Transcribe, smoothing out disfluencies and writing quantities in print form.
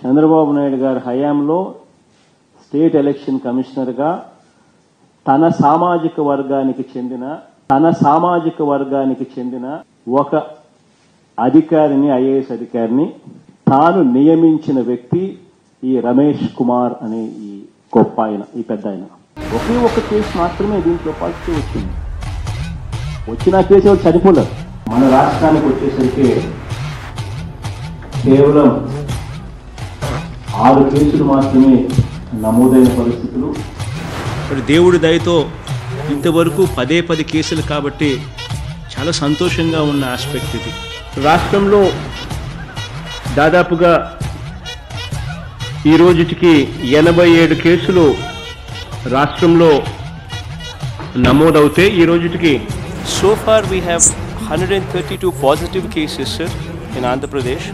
చంద్రబాబు నాయుడు గారి హయాంలో state election కమిషనర్గా తన సామాజిక వర్గానికి చెందిన ఒక అధికారిని, ఐఏఎస్ అధికారిని తాను నియమించిన వ్యక్తి ఈ రమేష్ కుమార్ అనే ఈ గొప్ప ఆయన, ఈ పెద్ద ఆయన. ఒకే ఒక కేసు మాత్రమే దీంట్లో పాజిటివ్ వచ్చింది. వచ్చిన కేసు ఎవరు చనిపోలేదు. మన రాష్ట్రానికి వచ్చేసరికి కేవలం 6 కేసులు మాత్రమే నమోదైన పరిస్థితులు. దేవుడి దయతో ఇంతవరకు 10 కేసులు కాబట్టి చాలా సంతోషంగా ఉన్న ఆస్పెక్ట్ ఇది. రాష్ట్రంలో దాదాపుగా ఈ రోజుకి 87 కేసులు రాష్ట్రంలో నమోదవుతే ఈ రోజుకి So far we have 132 positive cases, sir, in Andhra Pradesh.